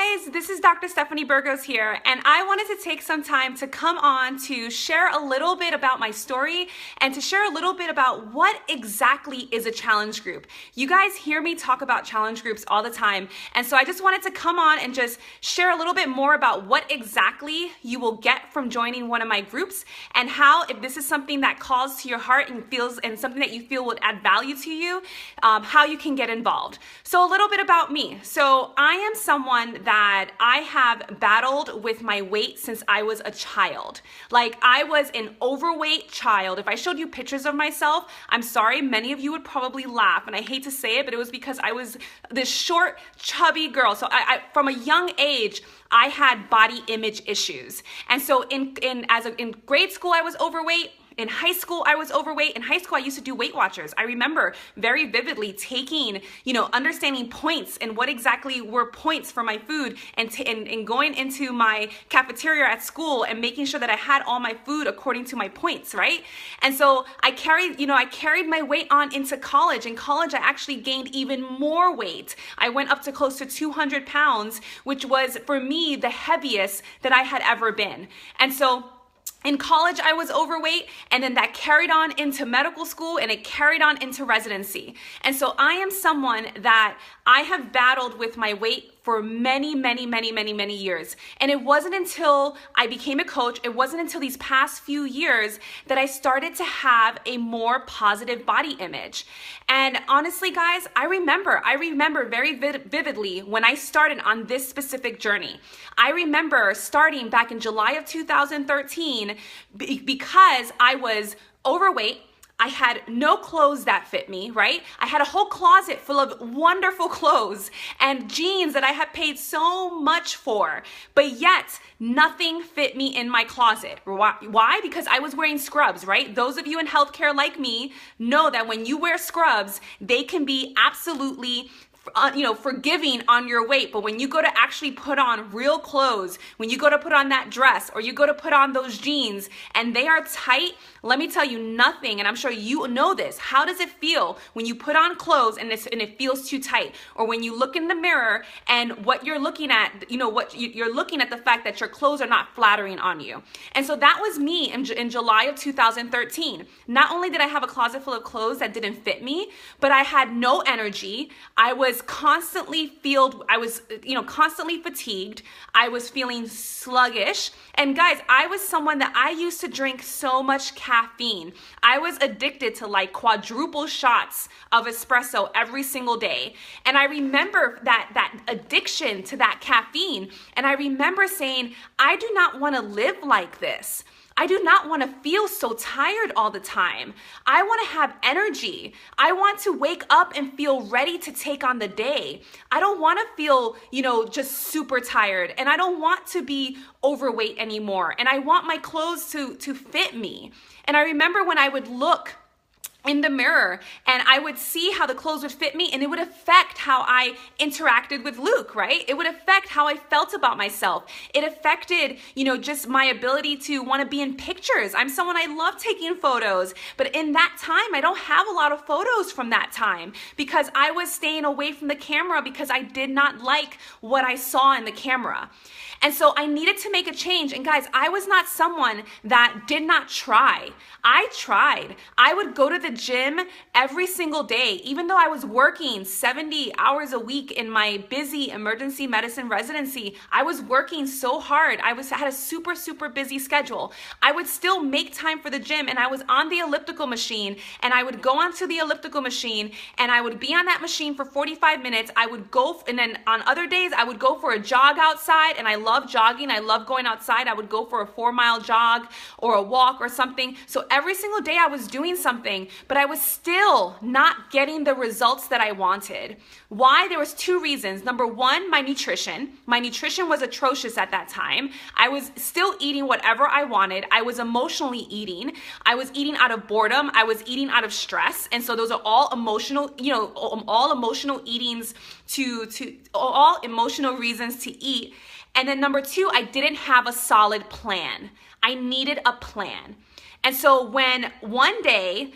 guys, this is Dr. Stephanie Burgos here, and I wanted to take some time to come on to share a little bit about my story and to share a little bit about what exactly is a challenge group. You guys hear me talk about challenge groups all the time, and so I just wanted to come on and just share a little bit more about what exactly you will get from joining one of my groups, and how, if this is something that calls to your heart and something that you feel would add value to you, how you can get involved. So a little bit about me. So I am someone that I have battled with my weight since I was a child. Like, I was an overweight child. If I showed you pictures of myself, I'm sorry, many of you would probably laugh, and I hate to say it, but it was because I was this short, chubby girl. So I from a young age, I had body image issues. And so in grade school, I was overweight. In high school, I was overweight. In high school, I used to do Weight Watchers. I remember very vividly taking, understanding points and what exactly were points for my food, and going into my cafeteria at school and making sure that I had all my food according to my points, right? And so I carried my weight on into college. In college, I actually gained even more weight. I went up to close to 200 pounds, which was, for me, the heaviest that I had ever been. And so in college, I was overweight, and then that carried on into medical school, and it carried on into residency. And so I am someone that I have battled with my weight for many years. And it wasn't until I became a coach, it wasn't until these past few years that I started to have a more positive body image. And honestly, guys, I remember very vividly when I started on this specific journey. I remember starting back in July of 2013 because I was overweight. I had no clothes that fit me, right? I had a whole closet full of wonderful clothes and jeans that I had paid so much for, but yet nothing fit me in my closet. Why? Because I was wearing scrubs, right? Those of you in healthcare like me know that when you wear scrubs, they can be absolutely forgiving on your weight. But when you go to actually put on real clothes, when you go to put on that dress, or you go to put on those jeans and they are tight, let me tell you, nothing, and I'm sure you know this, how does it feel when you put on clothes and it feels too tight? Or when you look in the mirror and what you're looking at, you're looking at the fact that your clothes are not flattering on you. And so that was me in July of 2013. Not only did I have a closet full of clothes that didn't fit me, but I had no energy. I was constantly constantly fatigued. I was feeling sluggish. And guys, I was someone that I used to drink so much caffeine. I was addicted to like quadruple shots of espresso every single day. And I remember that addiction to that caffeine. And I remember saying, I do not want to live like this. I do not want to feel so tired all the time. I want to have energy. I want to wake up and feel ready to take on the day. I don't want to feel, just super tired. And I don't want to be overweight anymore. And I want my clothes to fit me. And I remember when I would look in the mirror and I would see how the clothes would fit me, and it would affect how I interacted with Luke, right? It would affect how I felt about myself. It affected, just my ability to want to be in pictures. I'm someone, I love taking photos, but in that time, I don't have a lot of photos from that time because I was staying away from the camera because I did not like what I saw in the camera. And so I needed to make a change. And guys, I was not someone that did not try. I tried. I would go to the gym every single day, even though I was working 70 hours a week in my busy emergency medicine residency. I was working so hard. I had a super busy schedule. I would still make time for the gym, and I was on the elliptical machine, and I would go onto the elliptical machine and I would be on that machine for 45 minutes. I would go, and then on other days I would go for a jog outside, and I love jogging. I love going outside. I would go for a 4-mile jog or a walk or something. So every single day I was doing something, but I was still not getting the results that I wanted. Why? There was 2 reasons. Number 1, my nutrition. My nutrition was atrocious at that time. I was still eating whatever I wanted. I was emotionally eating. I was eating out of boredom. I was eating out of stress. And so those are all emotional, all emotional eatings all emotional reasons to eat. And then number 2, I didn't have a solid plan. I needed a plan. And so when one day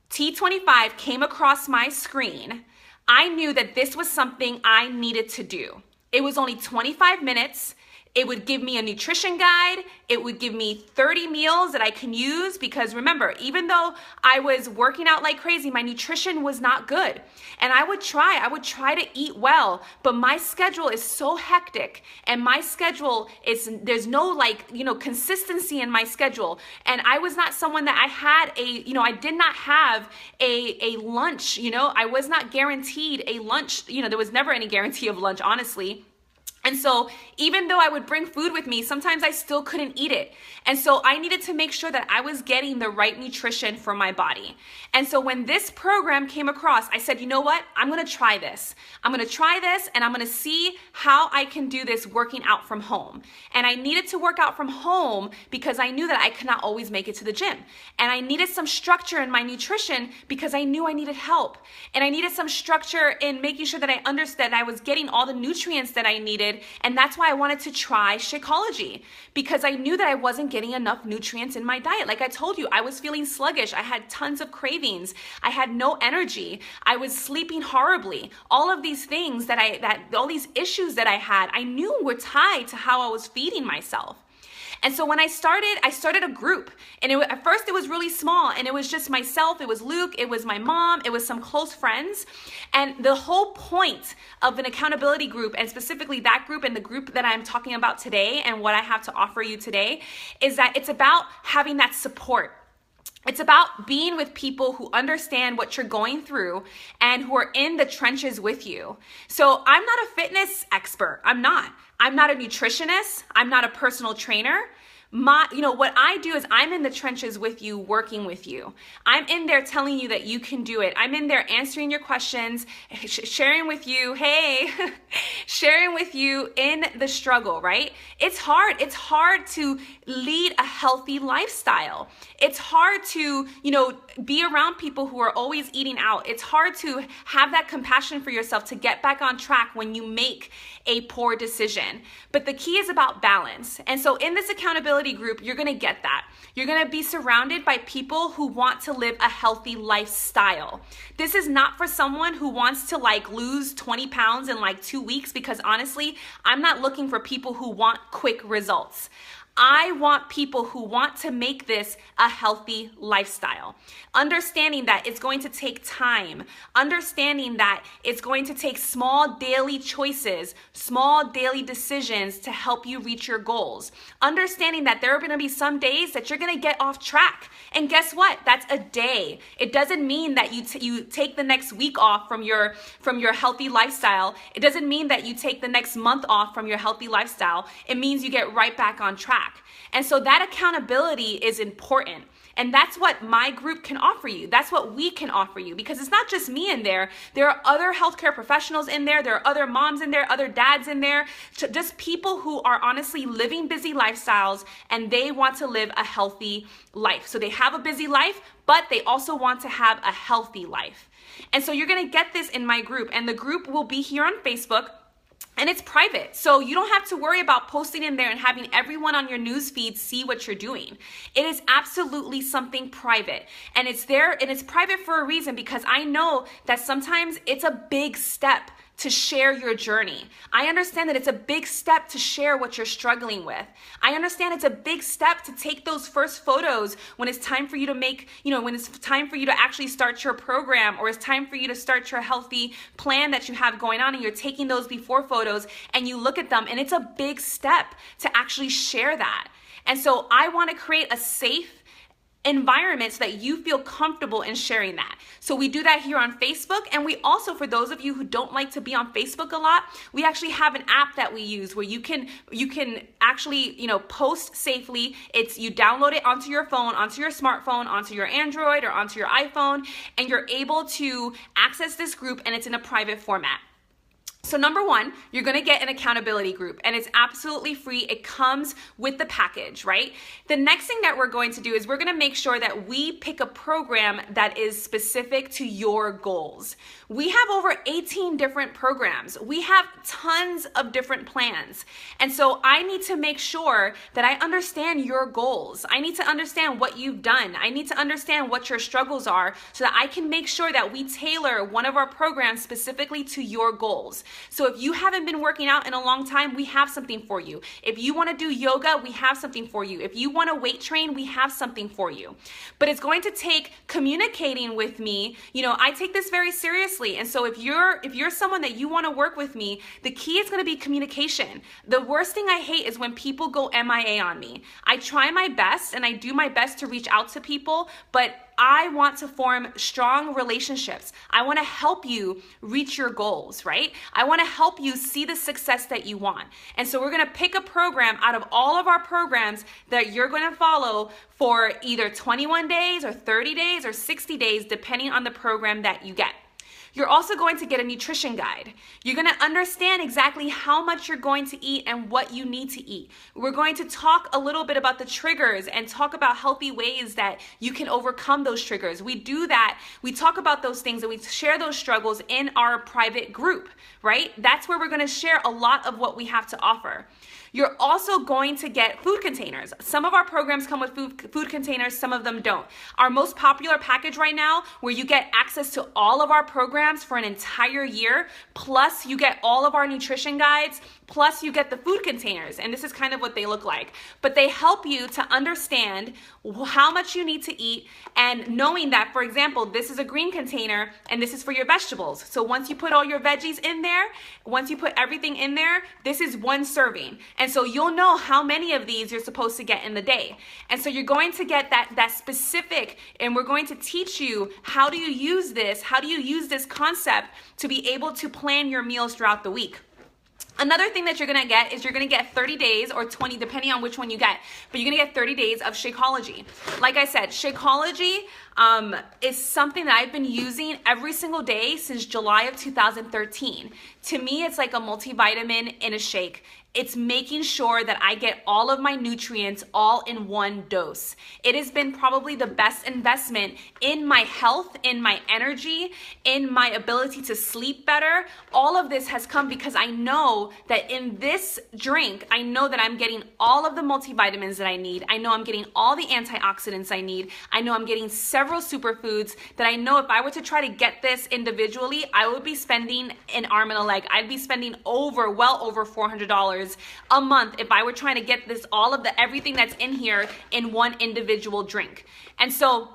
T25 came across my screen, I knew that this was something I needed to do. It was only 25 minutes. It would give me a nutrition guide. It would give me 30 meals that I can use because remember, even though I was working out like crazy, my nutrition was not good. And I would try to eat well, but my schedule is so hectic and my schedule there's no consistency in my schedule. And I was not someone that I did not have a lunch, I was not guaranteed a lunch. There was never any guarantee of lunch, honestly. And so even though I would bring food with me, sometimes I still couldn't eat it. And so I needed to make sure that I was getting the right nutrition for my body. And so when this program came across, I said, you know what? I'm going to try this. I'm going to try this and I'm going to see how I can do this working out from home. And I needed to work out from home because I knew that I could not always make it to the gym. And I needed some structure in my nutrition because I knew I needed help. And I needed some structure in making sure that I understood I was getting all the nutrients that I needed. And that's why I wanted to try Shakeology, because I knew that I wasn't getting enough nutrients in my diet. Like I told you, I was feeling sluggish. I had tons of cravings. I had no energy. I was sleeping horribly. All of these things all these issues that I had, I knew were tied to how I was feeding myself. And so when I started a group, and at first it was really small, and it was just myself, it was Luke, it was my mom, it was some close friends. And the whole point of an accountability group, and specifically that group and the group that I'm talking about today and what I have to offer you today, is that it's about having that support. It's about being with people who understand what you're going through and who are in the trenches with you. So I'm not a fitness expert. I'm not a nutritionist. I'm not a personal trainer. What I do is I'm in the trenches with you, working with you. I'm in there telling you that you can do it. I'm in there answering your questions, sharing with you, sharing with you in the struggle, right? It's hard. It's hard to lead a healthy lifestyle. It's hard to, be around people who are always eating out. It's hard to have that compassion for yourself to get back on track when you make a poor decision. But the key is about balance. And so in this accountability group, you're going to get that. You're going to be surrounded by people who want to live a healthy lifestyle. This is not for someone who wants to lose 20 pounds in 2 weeks, because honestly, I'm not looking for people who want quick results. I want people who want to make this a healthy lifestyle. Understanding that it's going to take time. Understanding that it's going to take small daily choices, small daily decisions to help you reach your goals. Understanding that there are going to be some days that you're going to get off track. And guess what? That's a day. It doesn't mean that you take the next week off from your healthy lifestyle. It doesn't mean that you take the next month off from your healthy lifestyle. It means you get right back on track. And so that accountability is important. And that's what my group can offer you. That's what we can offer you, because it's not just me in there. There are other healthcare professionals in there. There are other moms in there, other dads in there, just people who are honestly living busy lifestyles and they want to live a healthy life. So they have a busy life, but they also want to have a healthy life. And so you're going to get this in my group, and the group will be here on Facebook. And it's private, so you don't have to worry about posting in there and having everyone on your news feed see what you're doing. It is absolutely something private, and it's there, and it's private for a reason, because I know that sometimes it's a big step to share your journey. I understand that it's a big step to share what you're struggling with. I understand it's a big step to take those first photos when it's time for you to when it's time for you to actually start your program, or it's time for you to start your healthy plan that you have going on, and you're taking those before photos and you look at them, and it's a big step to actually share that. And so I want to create a safe environment so that you feel comfortable in sharing that. So we do that here on Facebook, and we also, for those of you who don't like to be on Facebook a lot, we actually have an app that we use where you can actually post safely. You download it onto your phone, onto your smartphone, onto your Android, or onto your iPhone, and you're able to access this group, and it's in a private format. So number one, you're going to get an accountability group, and it's absolutely free. It comes with the package, right? The next thing that we're going to do is we're going to make sure that we pick a program that is specific to your goals. We have over 18 different programs. We have tons of different plans. And so I need to make sure that I understand your goals. I need to understand what you've done. I need to understand what your struggles are so that I can make sure that we tailor one of our programs specifically to your goals. So if you haven't been working out in a long time, we have something for you. If you want to do yoga, we have something for you. If you want to weight train, we have something for you. But it's going to take communicating with me. I take this very seriously. And so if you're someone that you want to work with me, the key is going to be communication. The worst thing I hate is when people go MIA on me. I try my best and I do my best to reach out to people, but I want to form strong relationships. I want to help you reach your goals, right? I want to help you see the success that you want. And so we're going to pick a program out of all of our programs that you're going to follow for either 21 days or 30 days or 60 days, depending on the program that you get. You're also going to get a nutrition guide. You're going to understand exactly how much you're going to eat and what you need to eat. We're going to talk a little bit about the triggers and talk about healthy ways that you can overcome those triggers. We do that. We talk about those things and we share those struggles in our private group, right? That's where we're going to share a lot of what we have to offer. You're also going to get food containers. Some of our programs come with food containers, some of them don't. Our most popular package right now, where you get access to all of our programs for an entire year, plus you get all of our nutrition guides, plus you get the food containers, and this is kind of what they look like. But they help you to understand how much you need to eat, and knowing that, for example, this is a green container and this is for your vegetables. So once you put all your veggies in there, once you put everything in there, this is one serving. And so you'll know how many of these you're supposed to get in the day. And so you're going to get that specific, and we're going to teach you how do you use this concept to be able to plan your meals throughout the week. Another thing that you're going to get is you're going to get 30 days or 20, depending on which one you get, but you're going to get 30 days of Shakeology. Like I said, Shakeology is something that I've been using every single day since July of 2013. To me, it's like a multivitamin in a shake. It's making sure that I get all of my nutrients all in one dose. It has been probably the best investment in my health, in my energy, in my ability to sleep better. All of this has come because I know that in this drink, I know that I'm getting all of the multivitamins that I need. I know I'm getting all the antioxidants I need. I know I'm getting several superfoods that I know if I were to try to get this individually, I would be spending an arm and a leg. I'd be spending well over $400 a month if I were trying to get this, everything that's in here in one individual drink. And so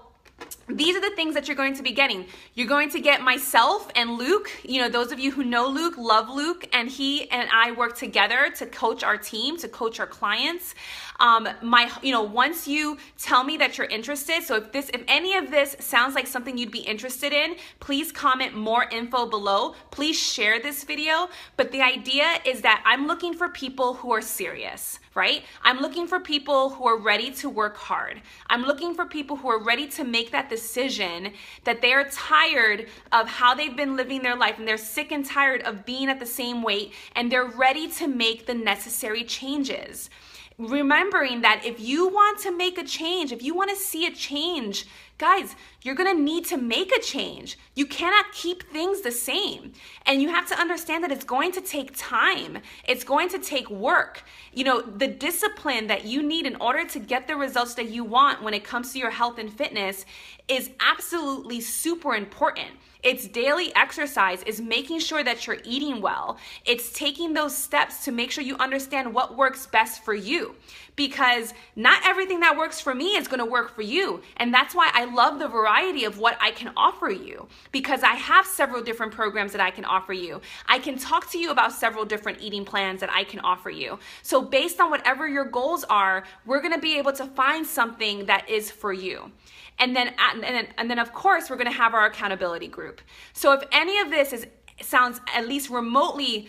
these are the things that you're going to be getting. You're going to get myself and Luke. Those of you who know Luke, love Luke, and he and I work together to coach our team, to coach our clients. Once you tell me that you're interested, so if any of this sounds like something you'd be interested in, please comment more info below. Please share this video. But the idea is that I'm looking for people who are serious, right? I'm looking for people who are ready to work hard. I'm looking for people who are ready to make that decision, that they are tired of how they've been living their life and they're sick and tired of being at the same weight, and they're ready to make the necessary changes. Remembering that if you want to make a change, if you want to see a change, guys, you're going to need to make a change. You cannot keep things the same. And you have to understand that it's going to take time. It's going to take work. The discipline that you need in order to get the results that you want when it comes to your health and fitness is absolutely super important. It's daily exercise, is making sure that you're eating well. It's taking those steps to make sure you understand what works best for you, because not everything that works for me is going to work for you. And that's why I love the variety of what I can offer you, because I have several different programs that I can offer you. I can talk to you about several different eating plans that I can offer you. So based on whatever your goals are, we're going to be able to find something that is for you. And then of course, we're going to have our accountability group. So if any of this sounds at least remotely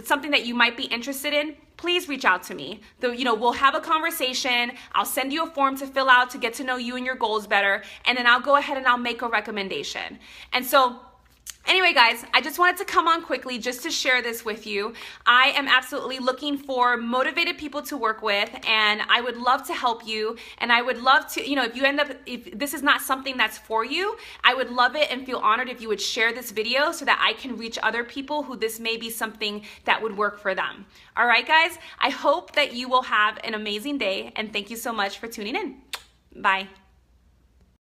something that you might be interested in, please reach out to me. We'll have a conversation. I'll send you a form to fill out to get to know you and your goals better. And then I'll go ahead and I'll make a recommendation. And so anyway, guys, I just wanted to come on quickly just to share this with you. I am absolutely looking for motivated people to work with, and I would love to help you. And I would love to, if this is not something that's for you, I would love it and feel honored if you would share this video so that I can reach other people who this may be something that would work for them. All right, guys, I hope that you will have an amazing day, and thank you so much for tuning in. Bye.